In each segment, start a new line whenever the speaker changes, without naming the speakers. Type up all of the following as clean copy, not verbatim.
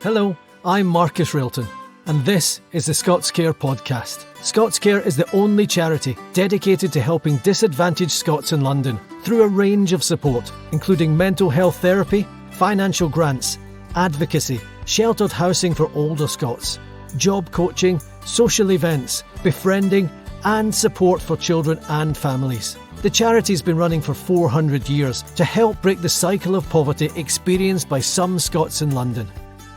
Hello, I'm Marcus Railton, and this is the Scots Care podcast. Scots Care is the only charity dedicated to helping disadvantaged Scots in London through a range of support, including mental health therapy, financial grants, advocacy, sheltered housing for older Scots, job coaching, social events, befriending, and support for children and families. The charity's been running for 400 years to help break the cycle of poverty experienced by some Scots in London.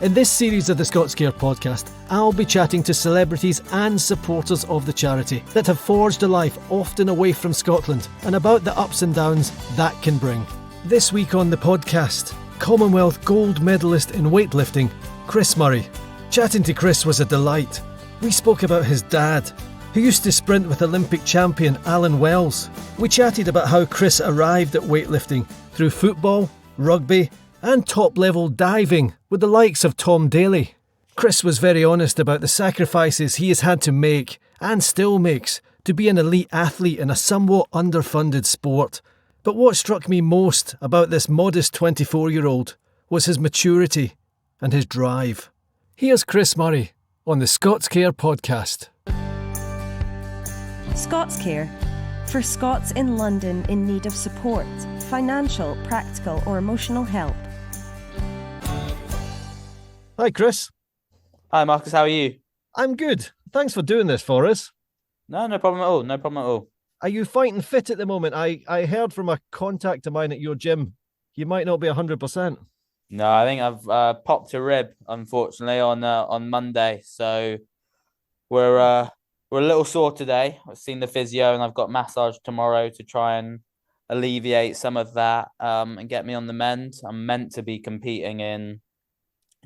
In this series of the Scots Care podcast, I'll be chatting to celebrities and supporters of the charity that have forged a life often away from Scotland and about the ups and downs that can bring. This week on the podcast, Commonwealth Gold medalist in weightlifting, Chris Murray. Chatting to Chris was a delight. We spoke about his dad, who used to sprint with Olympic champion Allan Wells. We chatted about how Chris arrived at weightlifting through football, rugby, and top-level diving with the likes of Tom Daley. Chris was very honest about the sacrifices he has had to make, and still makes, to be an elite athlete in a somewhat underfunded sport. But what struck me most about this modest 24-year-old was his maturity and his drive. Here's Chris Murray on the Scots Care podcast.
Scots Care, for Scots in London in need of support, financial, practical or emotional help.
Hi Chris.
Hi Marcus, how are you?
I'm good. Thanks for doing this for us.
No problem at all. No problem at all.
Are you fighting fit at the moment? I heard from a contact of mine at your gym, you might not be 100%.
No, I think I've popped a rib, unfortunately, on Monday. So we're a little sore today. I've seen the physio and I've got massage tomorrow to try and alleviate some of that and get me on the mend. I'm meant to be competing in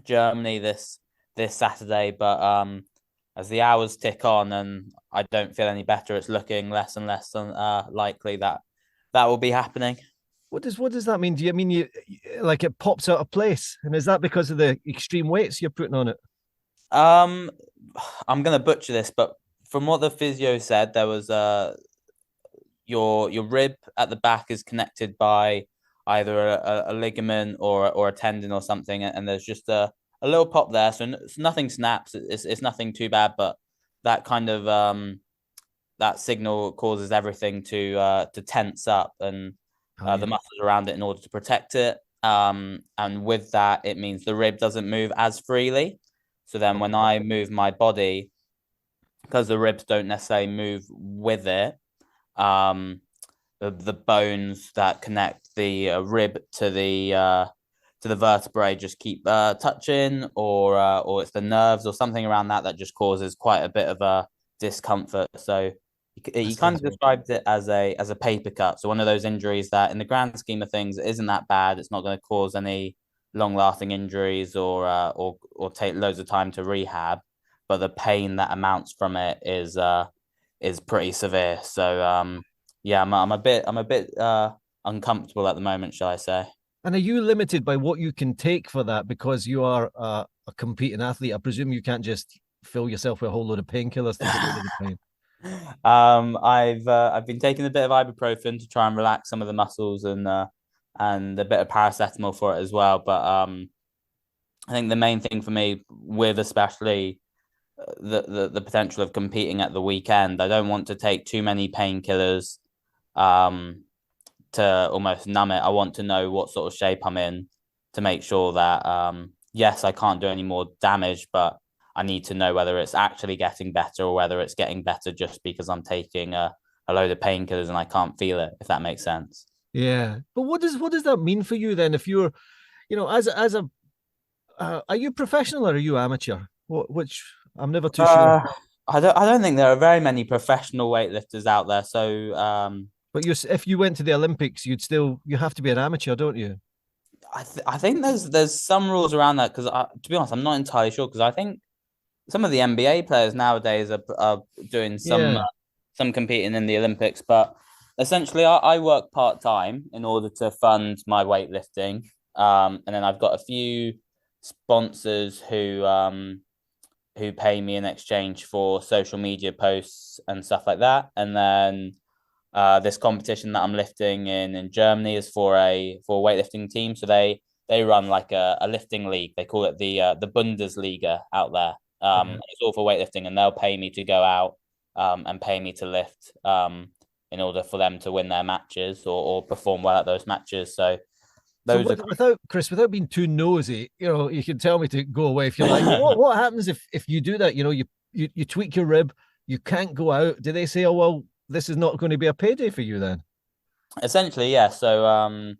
Germany this Saturday, but as the hours tick on and I don't feel any better, it's looking less and less likely that will be happening.
What does that mean? Do you mean you like it pops out of place? And is that because of the extreme weights you're putting on it?
I'm gonna butcher this, but from what the physio said, there was your rib at the back is connected by either a ligament or a tendon or something, and there's just a little pop there. So nothing snaps. It's nothing too bad, but that kind of that signal causes everything to tense up and the muscles around it in order to protect it. And with that, it means the rib doesn't move as freely. So then when I move my body, because the ribs don't necessarily move with it, the bones that connect the rib to the vertebrae just keep touching, or it's the nerves or something around that just causes quite a bit of a discomfort. So he kind of described it as a paper cut. So one of those injuries that, in the grand scheme of things, isn't that bad. It's not going to cause any long-lasting injuries or take loads of time to rehab, but the pain that amounts from it is pretty severe. So yeah, I'm a bit uncomfortable at the moment, shall I say?
And are you limited by what you can take for that because you are a competing athlete? I presume you can't just fill yourself with a whole load of painkillers to get rid of the pain.
I've been taking a bit of ibuprofen to try and relax some of the muscles and a bit of paracetamol for it as well. But I think the main thing for me, with especially the potential of competing at the weekend, I don't want to take too many painkillers to almost numb it. I want to know what sort of shape I'm in to make sure that yes, I can't do any more damage, but I need to know whether it's actually getting better or whether it's getting better just because I'm taking a load of painkillers and I can't feel it, if that makes sense.
Yeah, but what does that mean for you then? If you're, as a, are you professional or are you amateur? Which I'm never too sure.
I don't think there are very many professional weightlifters out there. So,
but if you went to the Olympics, you have to be an amateur, don't you?
I think there's some rules around that because to be honest, I'm not entirely sure because I think some of the NBA players nowadays are doing some competing in the Olympics, but essentially I work part-time in order to fund my weightlifting. And then I've got a few sponsors who pay me in exchange for social media posts and stuff like that. And then this competition that I'm lifting in Germany is for a weightlifting team. So they they run like a lifting league. They call it the Bundesliga out there.
Yeah.
It's all for weightlifting, and they'll pay me to go out and pay me to lift in order for them to win their matches or perform well at those matches. So
So
those are
without Chris, without being too nosy, you can tell me to go away if you like. But what happens if you do that? You tweak your rib, you can't go out. Do they say, oh well, this is not going to be a payday for you then?
essentially, yeah. So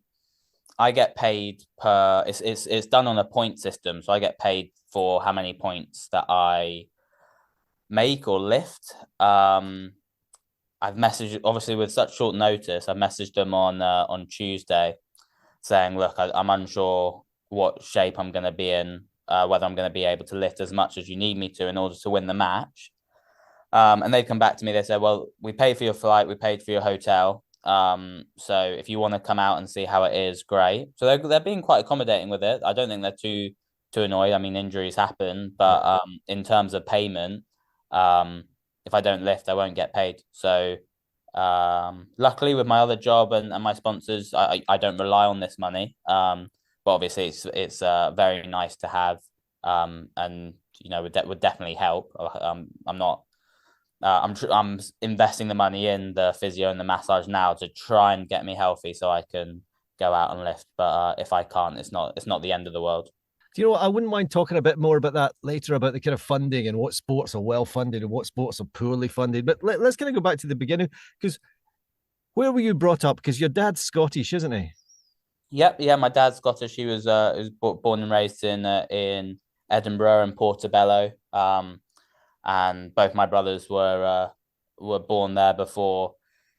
I get paid per. It's done on a point system, so I get paid for how many points that I make or lift. I've messaged, obviously with such short notice. I messaged them on Tuesday saying, look, I'm unsure what shape I'm going to be in, whether I'm going to be able to lift as much as you need me to in order to win the match. And they come back to me. They said, well, we paid for your flight, we paid for your hotel. So if you want to come out and see how it is, great. So they're being quite accommodating with it. I don't think they're too annoyed. I mean, injuries happen, but in terms of payment, if I don't lift, I won't get paid. So luckily with my other job and my sponsors, I don't rely on this money. But obviously it's very nice to have. And would definitely help. I'm not. I'm investing the money in the physio and the massage now to try and get me healthy so I can go out and lift. But if I can't, it's not the end of the world.
Do you know what? I wouldn't mind talking a bit more about that later, about the kind of funding and what sports are well funded and what sports are poorly funded. But let's kind of go back to the beginning, because where were you brought up? Because your dad's Scottish, isn't he?
Yep, yeah. My dad's Scottish. He was born and raised in Edinburgh and Portobello. And both my brothers were born there before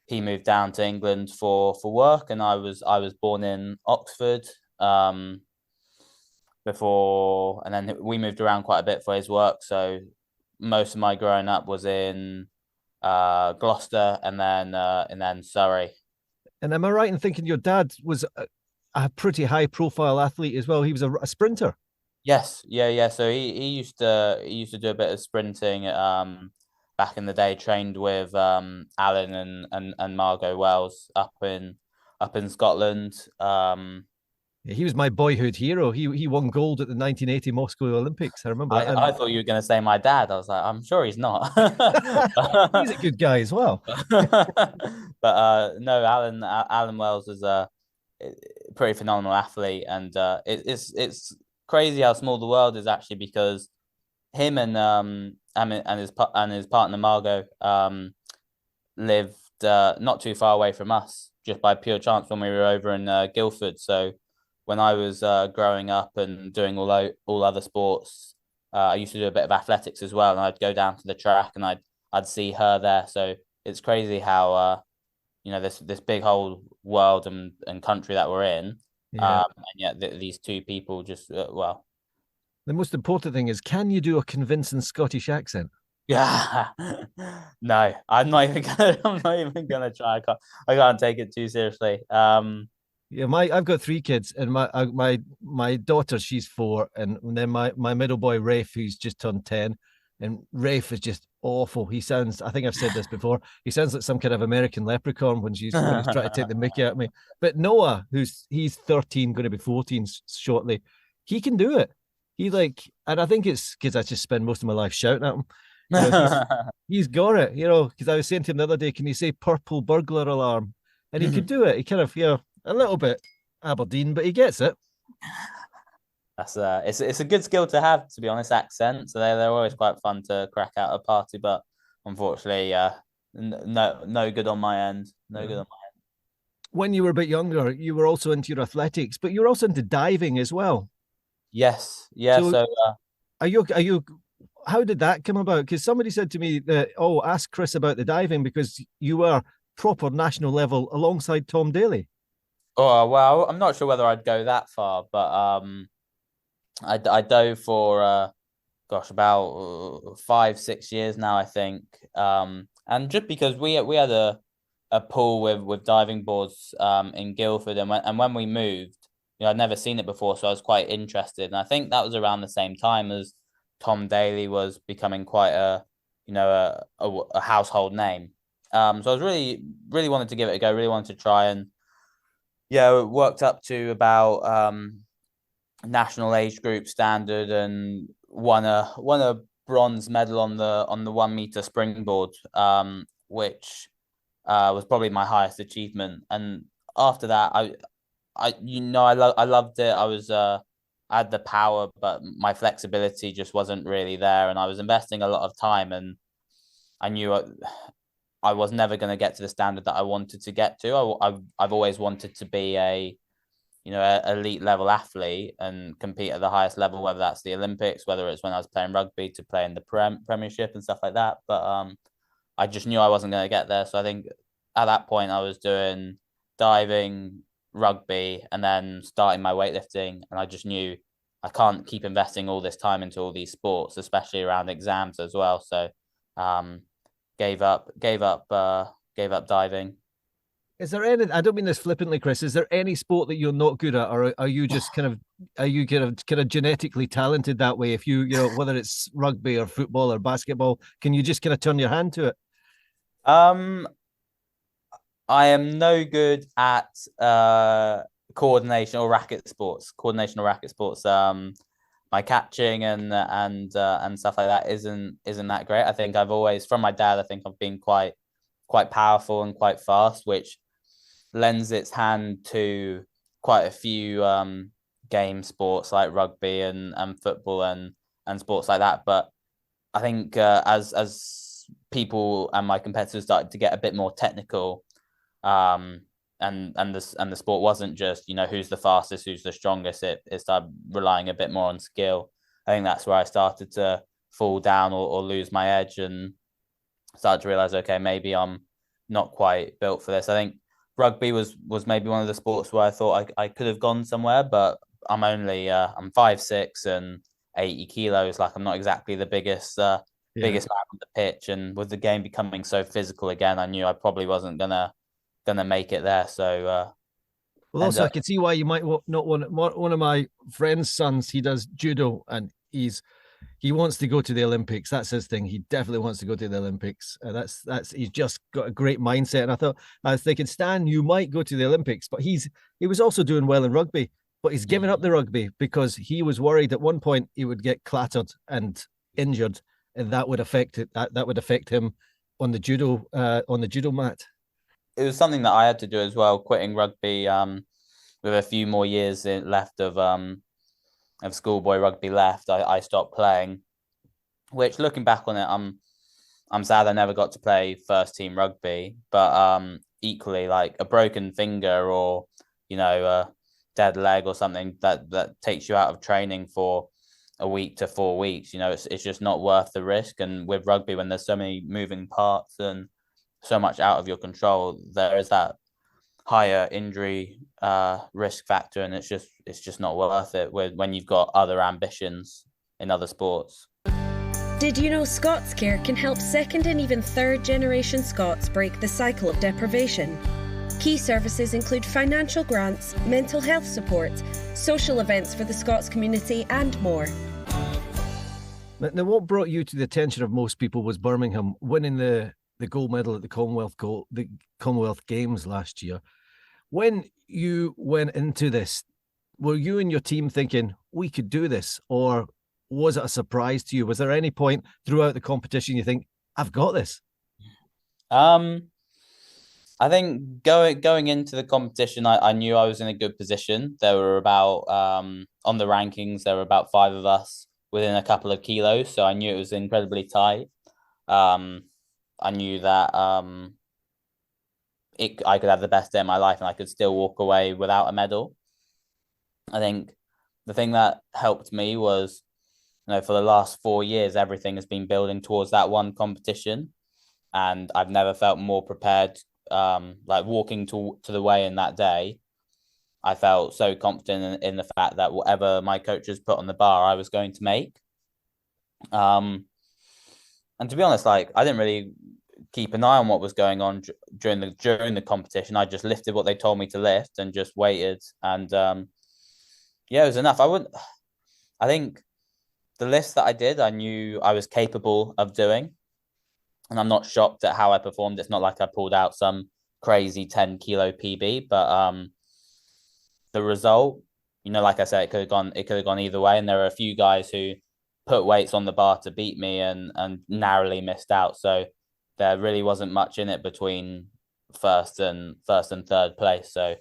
he moved down to England for work, and I was born in Oxford before, and then we moved around quite a bit for his work. So most of my growing up was in Gloucester and then Surrey.
And am I right in thinking your dad was a pretty high profile athlete as well? He was a sprinter.
Yes, yeah, yeah. So he used to do a bit of sprinting back in the day, trained with Allan and Margot Wells up in Scotland.
Yeah, he was my boyhood hero. He won gold at the 1980 Moscow Olympics. I remember
I,
that.
I thought you were going to say my dad. I was like, I'm sure he's not.
He's a good guy as well.
But no, Allan Wells is a pretty phenomenal athlete, and it's crazy how small the world is actually, because him and his partner Margot lived not too far away from us, just by pure chance when we were over in Guildford. So when I was growing up and doing all other sports, I used to do a bit of athletics as well, and I'd go down to the track and I'd see her there. So it's crazy how this big whole world and country that we're in,
Yeah.
and yet these two people just well,
The most important thing is, can you do a convincing Scottish accent?
yeah. No, I'm not even gonna. I'm not even gonna try. I can't take it too seriously.
Yeah, I've got three kids, and my daughter, she's 4, and then my middle boy Rafe, who's just turned 10, and Rafe is just awful. He sounds, I think I've said this before, he sounds like some kind of American leprechaun when he's trying to take the mickey at me. But Noah, he's 13, going to be 14 shortly, he can do it. And I think it's because I just spend most of my life shouting at him. He's got it, because I was saying to him the other day, can you say purple burglar alarm? And he could do it. He kind of, a little bit Aberdeen, but he gets it.
That's it's a good skill to have, to be honest. Accents, so they're always quite fun to crack out a party, but unfortunately, no good on my end. No good on my end.
When you were a bit younger, you were also into your athletics, but you're also into diving as well.
Yes, yeah. So
are you? How did that come about? Because somebody said to me that, ask Chris about the diving because you were proper national level alongside Tom Daly.
oh well, I'm not sure whether I'd go that far, but I dove for gosh, about 5-6 years now, I think. And just because we had a pool with diving boards in Guildford, and when we moved, I'd never seen it before, so I was quite interested. And I think that was around the same time as Tom Daly was becoming quite a household name. So I was really wanted to give it a go, really wanted to try, and yeah, it worked up to about national age group standard and won a bronze medal on the 1 meter springboard, which was probably my highest achievement. And after that, I loved it. I had the power, but my flexibility just wasn't really there, and I was investing a lot of time, and I knew I was never going to get to the standard that I wanted to get to. I've always wanted to be a elite level athlete and compete at the highest level, whether that's the Olympics, whether it's when I was playing rugby to play in the Premiership and stuff like that. But I just knew I wasn't going to get there. So I think at that point I was doing diving, rugby, and then starting my weightlifting, and I just knew I can't keep investing all this time into all these sports, especially around exams as well. So um, gave up diving.
Is there any? I don't mean this flippantly, Chris. Is there any sport that you're not good at, or are you just kind of genetically talented that way? If whether it's rugby or football or basketball, can you just kind of turn your hand to it?
Um, I am no good at coordination or racket sports. Coordination or racket sports. My catching and stuff like that isn't that great. I think I've always, from my dad, I think I've been quite powerful and quite fast, which lends its hand to quite a few game sports like rugby and football and sports like that. But I think as people and my competitors started to get a bit more technical, um, and the sport wasn't just who's the fastest, who's the strongest. It started relying a bit more on skill. I think that's where I started to fall down or lose my edge and started to realize, okay, maybe I'm not quite built for this. I think rugby was maybe one of the sports where I thought I could have gone somewhere, but I'm 5'6" and 80 kilos. Like, I'm not exactly the biggest man on the pitch, and with the game becoming so physical again, I knew I probably wasn't gonna make it there. So
Well, also, I can see why you might not want it. One of my friend's sons, he does judo, and he wants to go to the Olympics. That's his thing. He definitely wants to go to the Olympics. That's he's just got a great mindset. And I was thinking, Stan, you might go to the Olympics, but he was also doing well in rugby, but he's given up the rugby because he was worried at one point he would get clattered and injured, and that would affect it. That would affect him on the judo mat.
it was something that I had to do as well, quitting rugby with a few more years left of schoolboy rugby left. I stopped playing, which, looking back on it, I'm sad I never got to play first team rugby. But equally, like a broken finger or a dead leg or something that takes you out of training for a week to 4 weeks, it's just not worth the risk. And with rugby, when there's so many moving parts and so much out of your control, there is that higher injury risk factor, and it's just not worth it when you've got other ambitions in other sports.
Did you know ScotsCare can help second and even third generation Scots break the cycle of deprivation? Key services include financial grants, mental health support, social events for the Scots community, and more.
Now, what brought you to the attention of most people was Birmingham winning the gold medal at the Commonwealth Games last year. When you went into this, were you and your team thinking we could do this, or was it a surprise to you? Was there any point throughout the competition you think, I've got this?
I think going into the competition, I knew I was in a good position. There were about on the rankings, there were about 5 of us within a couple of kilos, so I knew it was incredibly tight. I knew that I could have the best day of my life and I could still walk away without a medal. I think the thing that helped me was, for the last 4 years, everything has been building towards that one competition, and I've never felt more prepared. Like walking to the weigh-in that day, I felt so confident in the fact that whatever my coaches put on the bar, I was going to make. And to be honest, like, I didn't really keep an eye on what was going on during the competition. I just lifted what they told me to lift and just waited. And it was enough. I think the list that I did, I knew I was capable of doing. And I'm not shocked at how I performed. It's not like I pulled out some crazy 10 kilo PB, but the result like I said, it could have gone either way. And there are a few guys who put weights on the bar to beat me and narrowly missed out. So there really wasn't much in it between first and third place. So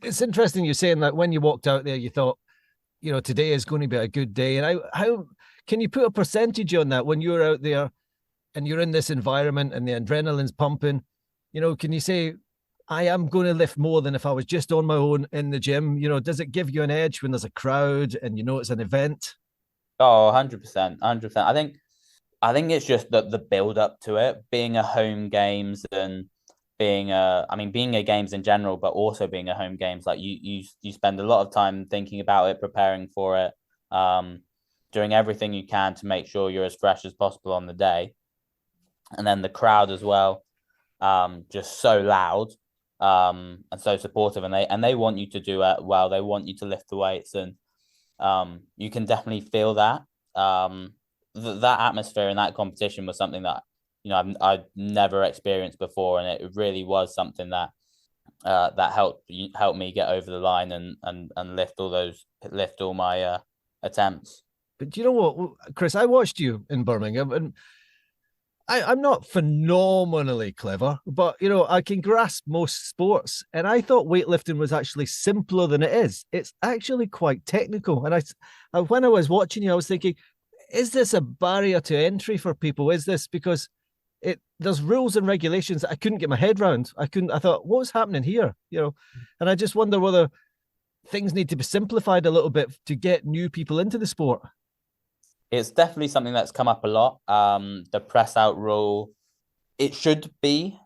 it's interesting you're saying that when you walked out there, you thought, today is going to be a good day. And how can you put a percentage on that when you're out there and you're in this environment and the adrenaline's pumping? Can you say, I am going to lift more than if I was just on my own in the gym? Does it give you an edge when there's a crowd and it's an event?
oh, 100%, 100%. I think it's just the build up to it, being a home games and being a games in general, but also being a home games. Like you spend a lot of time thinking about it, preparing for it, doing everything you can to make sure you're as fresh as possible on the day. And then the crowd as well, just so loud, and so supportive, and they want you to do it well. They want you to lift the weights, and you can definitely feel that. That atmosphere in that competition was something that I'd never experienced before, and it really was something that that helped me get over the line and lift all my attempts.
But you know what, Chris, I watched you in Birmingham, and I'm not phenomenally clever, but I can grasp most sports. And I thought weightlifting was actually simpler than it is. It's actually quite technical. And when I was watching you, I was thinking, is this a barrier to entry for people? Is this because there's rules and regulations that I couldn't get my head around? I thought, what's happening here? And I just wonder whether things need to be simplified a little bit to get new people into the sport.
It's definitely something that's come up a lot. The press out rule, it should be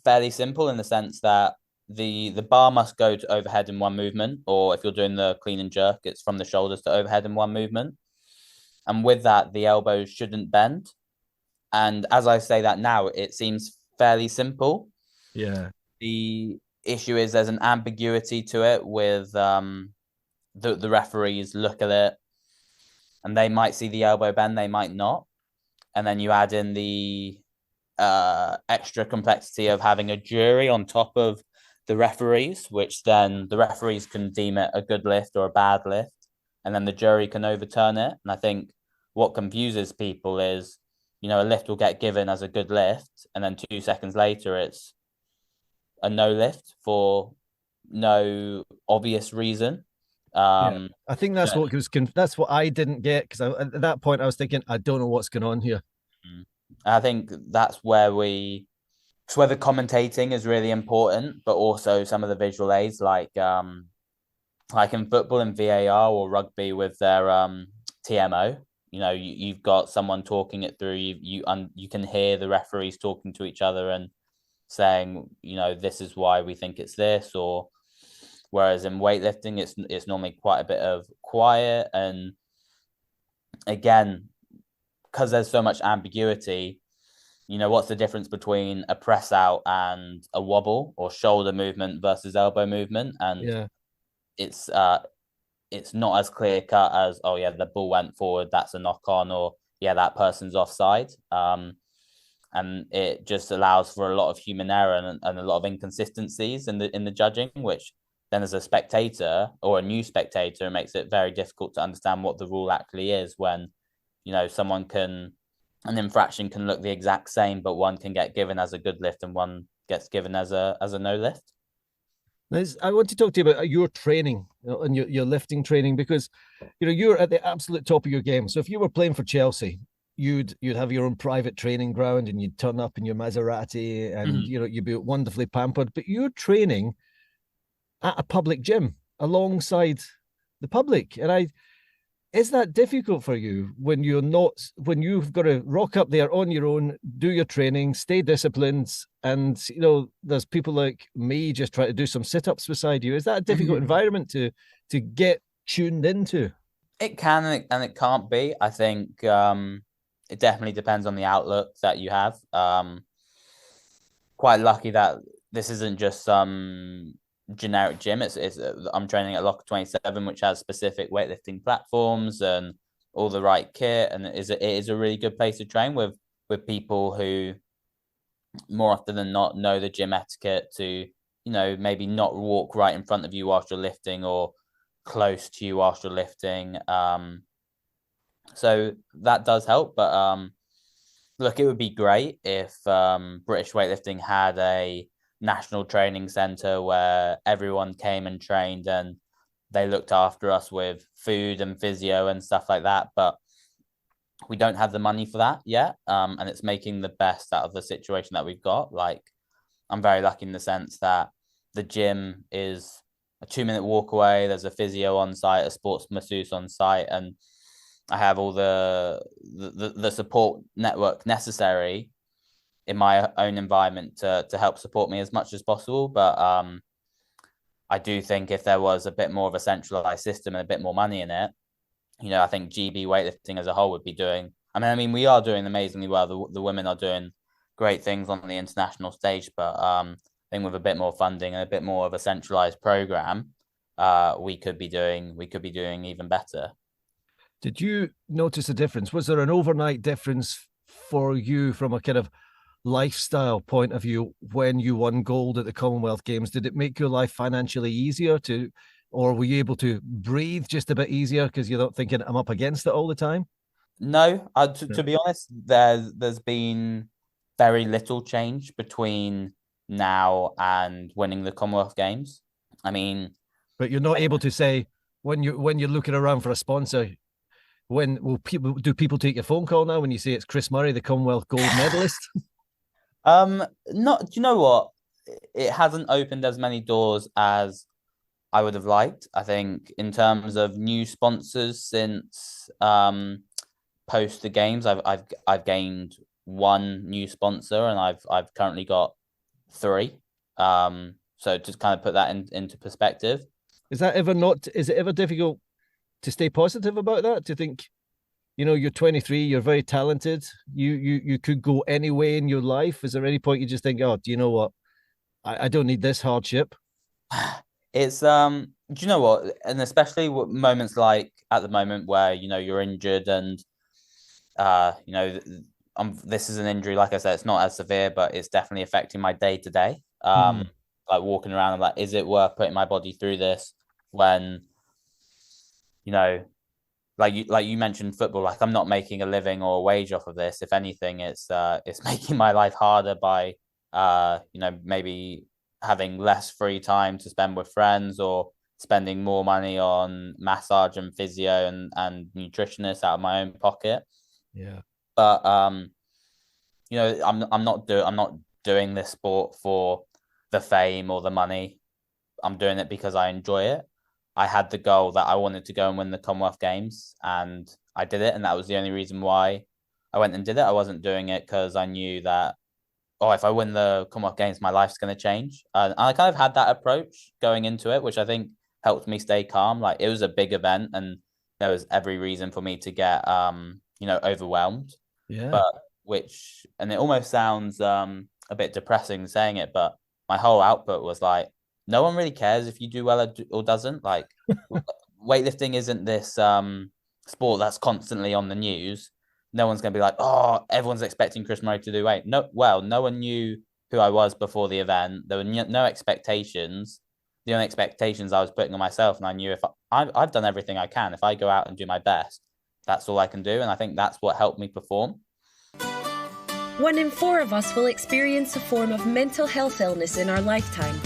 fairly simple in the sense that the bar must go to overhead in one movement, or if you're doing the clean and jerk, it's from the shoulders to overhead in one movement. And with that, the elbows shouldn't bend. And as I say that now, it seems fairly simple.
Yeah.
The issue is there's an ambiguity to it with the referees look at it and they might see the elbow bend, they might not. And then you add in the extra complexity of having a jury on top of the referees, which then the referees can deem it a good lift or a bad lift, and then the jury can overturn it. And I think what confuses people is, a lift will get given as a good lift, and then 2 seconds later, it's a no lift for no obvious reason.
Yeah. I think that's that's what I didn't get, because at that point I was thinking, I don't know what's going on here.
I think that's where the commentating is really important, but also some of the visual aids, like in football and VAR or rugby with their TMO. You've got someone talking it through. You can hear the referees talking to each other and saying, this is why we think it's this, or whereas in weightlifting, it's normally quite a bit of quiet. And again, because there's so much ambiguity, what's the difference between a press out and a wobble, or shoulder movement versus elbow movement? And
yeah,
it's not as clear cut as, oh yeah, the ball went forward, that's a knock on, or yeah, that person's offside. And it just allows for a lot of human error and a lot of inconsistencies in the judging, which then as a spectator or a new spectator, it makes it very difficult to understand what the rule actually is when, an infraction can look the exact same, but one can get given as a good lift and one gets given as a no lift.
I want to talk to you about your training and your lifting training, because you're at the absolute top of your game. So if you were playing for Chelsea, you'd have your own private training ground and you'd turn up in your Maserati and you'd be wonderfully pampered. But you're training at a public gym alongside the public, and is that difficult for you when you've got to rock up there on your own, do your training, stay disciplined, and there's people like me just trying to do some sit-ups beside you? Is that a difficult environment to get tuned into?
It can and it can't be. I think it definitely depends on the outlook that you have. Quite lucky that this isn't just some generic gym. I'm training at Locker 27, which has specific weightlifting platforms and all the right kit, and it is a really good place to train with people who more often than not know the gym etiquette to maybe not walk right in front of you whilst you're lifting, or close to you whilst you're lifting. So that does help. But look, it would be great if British weightlifting had a national training centre where everyone came and trained and they looked after us with food and physio and stuff like that. But we don't have the money for that yet. And it's making the best out of the situation that we've got. Like, I'm very lucky in the sense that the gym is a 2-minute walk away. There's a physio on site, a sports masseuse on site, and I have all the support network necessary in my own environment to help support me as much as possible. But I do think if there was a bit more of a centralized system and a bit more money in it, I think GB weightlifting as a whole would be doing. I mean, we are doing amazingly well. The women are doing great things on the international stage, but I think with a bit more funding and a bit more of a centralized program, we could be doing even better.
Did you notice a difference? Was there an overnight difference for you from a kind of lifestyle point of view when you won gold at the Commonwealth Games? Did it make your life financially easier or were you able to breathe just a bit easier because you're not thinking I'm up against it all the time?
No, to be honest, there's been very little change between now and winning the Commonwealth Games. I mean,
but you're not able to say when you're looking around for a sponsor. When will people take your phone call now when you say it's Chris Murray, the Commonwealth Gold medalist?
Not. Do you know what? It hasn't opened as many doors as I would have liked. I think in terms of new sponsors since post the games, I've gained one new sponsor and I've currently got 3. So to kind of put that into perspective.
Is it ever difficult to stay positive about that? To think, you're 23, you're very talented. You could go any way in your life. Is there any point you just think, oh, do you know what? I don't need this hardship.
It's do you know what? And especially moments like at the moment where you're injured and this is an injury. Like I said, it's not as severe, but it's definitely affecting my day to day. Like walking around, I'm like, is it worth putting my body through this when like you mentioned football, like I'm not making a living or a wage off of this. If anything, it's making my life harder by maybe having less free time to spend with friends or spending more money on massage and physio and nutritionists out of my own pocket.
Yeah.
But I'm not doing this sport for the fame or the money. I'm doing it because I enjoy it. I had the goal that I wanted to go and win the Commonwealth Games, and I did it, and that was the only reason why I went and did it. I wasn't doing it because I knew that, if I win the Commonwealth Games, my life's going to change. And I kind of had that approach going into it, which I think helped me stay calm. Like, it was a big event, and there was every reason for me to get overwhelmed.
Yeah.
And it almost sounds a bit depressing saying it, but my whole output was like, no one really cares if you do well or doesn't. Like, weightlifting isn't this sport that's constantly on the news. No one's going to be like, oh, everyone's expecting Chris Murray to do weight. No one knew who I was before the event. There were no expectations. The only expectations I was putting on myself, and I knew if I've done everything I can. If I go out and do my best, that's all I can do. And I think that's what helped me perform.
1 in 4 of us will experience a form of mental health illness in our lifetime.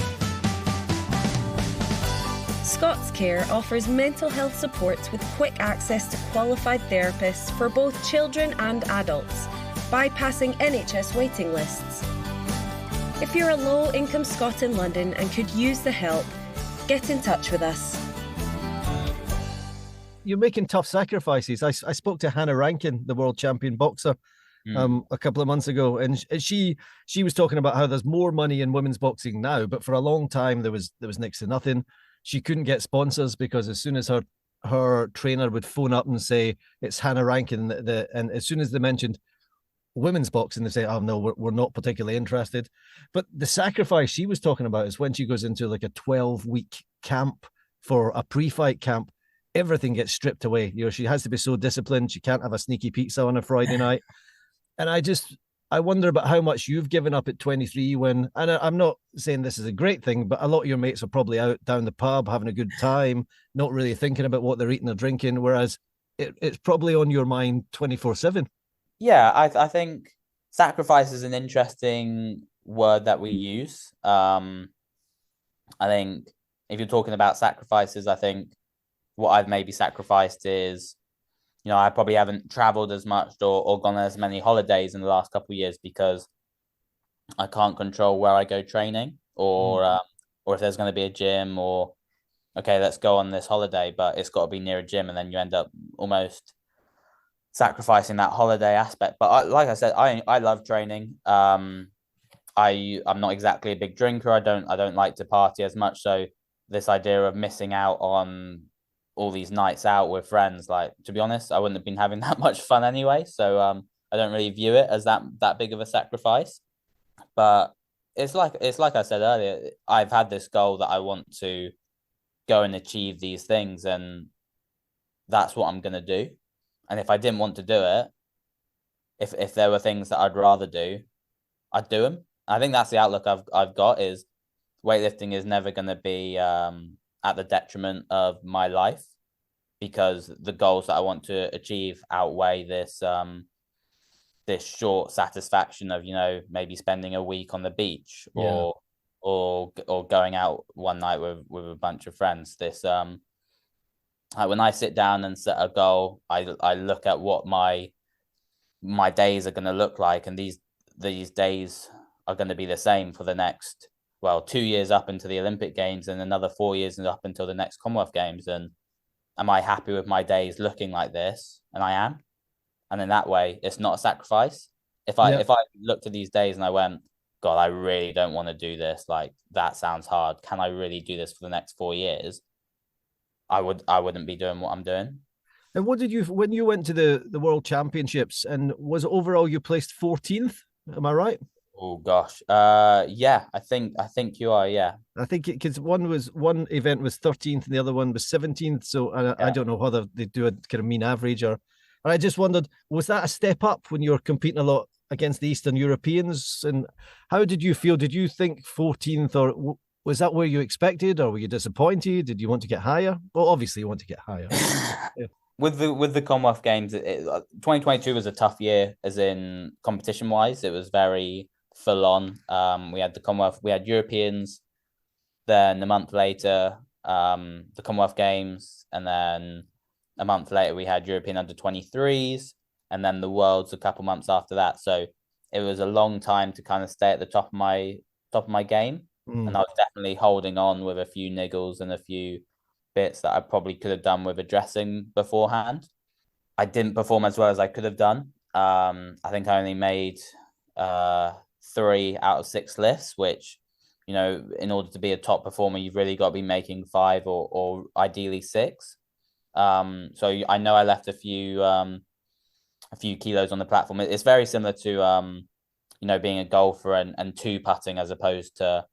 Scots Care offers mental health supports with quick access to qualified therapists for both children and adults, bypassing NHS waiting lists. If you're a low-income Scot in London and could use the help, get in touch with us.
You're making tough sacrifices. I spoke to Hannah Rankin, the world champion boxer, a couple of months ago, and she was talking about how there's more money in women's boxing now, but for a long time there was next to nothing. She couldn't get sponsors because as soon as her trainer would phone up and say it's Hannah Rankin, and as soon as they mentioned women's boxing, they say, oh no, we're not particularly interested. But the sacrifice she was talking about is when she goes into like a 12-week camp for a pre-fight camp, everything gets stripped away. She has to be so disciplined. She can't have a sneaky pizza on a Friday night. And I wonder about how much you've given up at 23 when, and I'm not saying this is a great thing, but a lot of your mates are probably out down the pub having a good time, not really thinking about what they're eating or drinking, whereas it's probably on your mind 24/7.
Yeah, I think sacrifice is an interesting word that we use. I think if you're talking about sacrifices, I think what I've maybe sacrificed is, I probably haven't traveled as much or gone on as many holidays in the last couple of years because I can't control where I go training or if there's going to be a gym or okay, let's go on this holiday, but it's got to be near a gym, and then you end up almost sacrificing that holiday aspect. But like I said, I love training. I'm not exactly a big drinker. I don't like to party as much. So this idea of missing out on all these nights out with friends, like to be honest, I wouldn't have been having that much fun anyway. So I don't really view it as that big of a sacrifice. But it's like I said earlier, I've had this goal that I want to go and achieve these things, and that's what I'm gonna do. And if I didn't want to do it, if there were things that I'd rather do, I'd do them. I think that's the outlook I've got is weightlifting is never going to be at the detriment of my life because the goals that I want to achieve outweigh this short satisfaction of maybe spending a week on the beach or going out one night with a bunch of friends. This like when I sit down and set a goal, I look at what my days are going to look like, and these days are going to be the same for the next 2 years up into the Olympic Games and another 4 years and up until the next Commonwealth Games. And am I happy with my days looking like this? And I am. And in that way, it's not a sacrifice. If I looked at these days and I went, God, I really don't want to do this. Like that sounds hard. Can I really do this for the next 4 years? I wouldn't be doing what I'm doing.
And what did you when you went to the World Championships, and was it overall you placed 14th? Am I right?
Oh gosh. Yeah, I think you are, yeah.
I think because one event was 13th and the other one was 17th. So I don't know whether they do a kind of mean average or. And I just wondered, was that a step up when you were competing a lot against the Eastern Europeans? And how did you feel? Did you think 14th, or was that where you expected, or were you disappointed? Did you want to get higher? Well, obviously you want to get higher. Yeah.
With the Commonwealth Games, 2022 was a tough year, as in competition wise. It was very full on. We had the Commonwealth, we had Europeans, then a month later, the Commonwealth Games, and then a month later we had European under-23s, and then the Worlds a couple months after that. So it was a long time to kind of stay at the top of my game, and I was definitely holding on with a few niggles and a few bits that I probably could have done with addressing beforehand. I didn't perform as well as I could have done. I think I only made 3 out of 6 lifts, which, in order to be a top performer, you've really got to be making 5 or ideally 6. So I know I left a few kilos on the platform. It's very similar to being a golfer and 2 putting as opposed to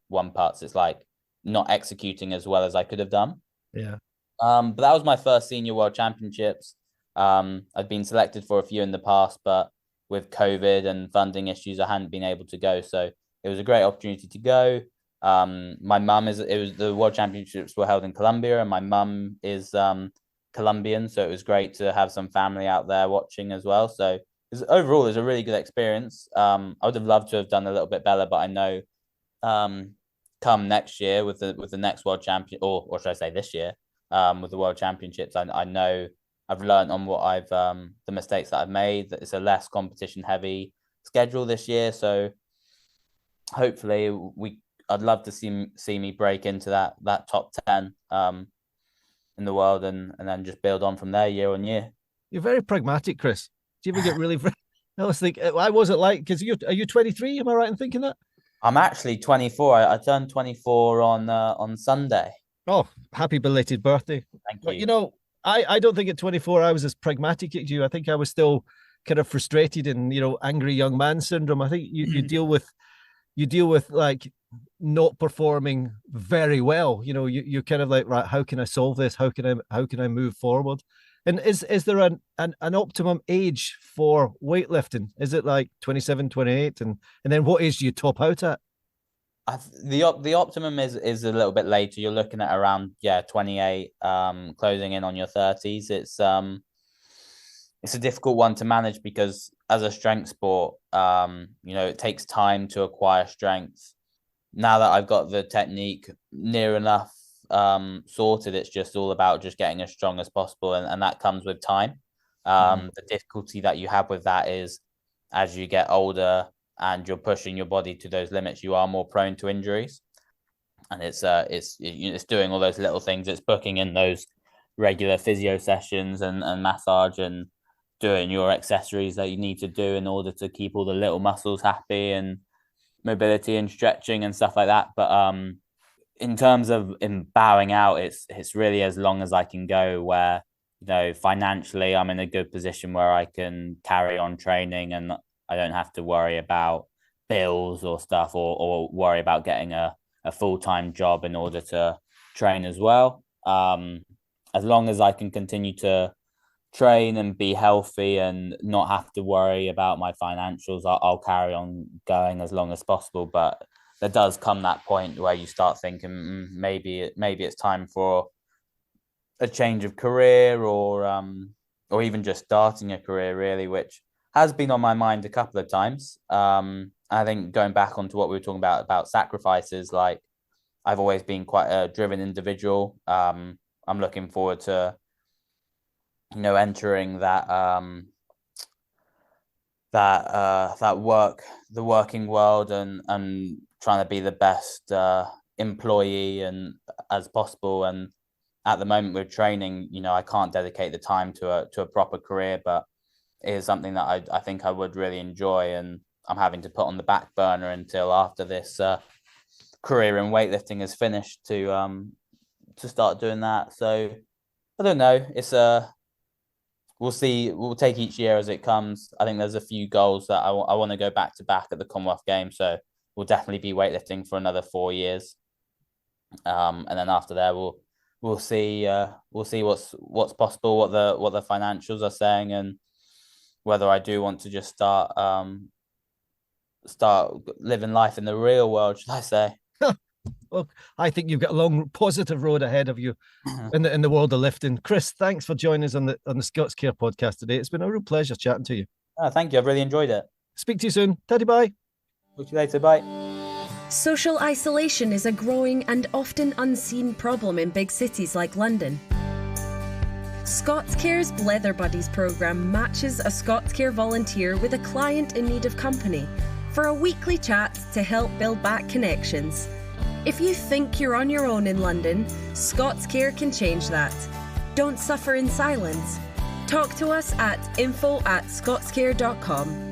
1 putts. It's like not executing as well as I could have done.
Yeah.
But that was my first senior world championships. I'd been selected for a few in the past, but with COVID and funding issues, I hadn't been able to go. So it was a great opportunity to go. My mum the world championships were held in Colombia, and my mum is Colombian, so it was great to have some family out there watching as well. So overall, it was a really good experience. I would have loved to have done a little bit better, but I know come next year with the next world champion, or should I say this year, with the world championships, I know I've learned on what I've the mistakes that I've made. That it's a less competition heavy schedule this year, so hopefully I'd love to see me break into that top 10 in the world, and then just build on from there year on year.
You're very pragmatic, Chris. Do you ever get really? I was thinking, I wasn't like, because are you 23? Am I right in thinking that?
I'm actually 24. I turned 24 on Sunday.
Oh, happy belated birthday!
Thank
But
you.
I don't think at 24 I was as pragmatic as you. I think I was still kind of frustrated and angry young man syndrome. I think you deal with like not performing very well. You kind of like, right, how can I solve this? How can I move forward? And is there an optimum age for weightlifting? Is it like 27, 28? And then what age do you top out at?
The optimum is a little bit later. You're looking at around 28, closing in on your 30s. It's a difficult one to manage because as a strength sport, it takes time to acquire strength. Now that I've got the technique near enough sorted, it's just all about just getting as strong as possible, and that comes with time. The difficulty that you have with that is as you get older and you're pushing your body to those limits, you are more prone to injuries. And it's doing all those little things. It's booking in those regular physio sessions and massage, and doing your accessories that you need to do in order to keep all the little muscles happy, and mobility and stretching and stuff like that. But in terms of bowing out, it's really as long as I can go, where financially I'm in a good position where I can carry on training and I don't have to worry about bills or stuff, or worry about getting a full-time job in order to train as well. As long as I can continue to train and be healthy and not have to worry about my financials, I'll carry on going as long as possible. But there does come that point where you start thinking maybe it's time for a change of career, or even just starting a career, really, which has been on my mind a couple of times. I think going back onto what we were talking about sacrifices, like I've always been quite a driven individual. I'm looking forward to entering the working world and trying to be the best employee and as possible. And at the moment with training, I can't dedicate the time to a proper career, but it is something that I think I would really enjoy, and I'm having to put on the back burner until after this career in weightlifting is finished to start doing that. So I don't know. It's we'll see. We'll take each year as it comes. I think there's a few goals that I want to go back to back at the Commonwealth Games. So we'll definitely be weightlifting for another 4 years. And then after there, we'll see what's possible, what the financials are saying, and whether I do want to just start living life in the real world, should I say.
Well, I think you've got a long, positive road ahead of you in the world of lifting. Chris, thanks for joining us on the Scots Care podcast today. It's been a real pleasure chatting to you.
Thank you. I've really enjoyed it.
Speak to you soon. Teddy, bye.
Talk to you later. Bye.
Social isolation is a growing and often unseen problem in big cities like London. Scots Care's Blether Buddies programme matches a Scots Care volunteer with a client in need of company for a weekly chat to help build back connections. If you think you're on your own in London, Scots Care can change that. Don't suffer in silence. Talk to us at info@scotscare.com.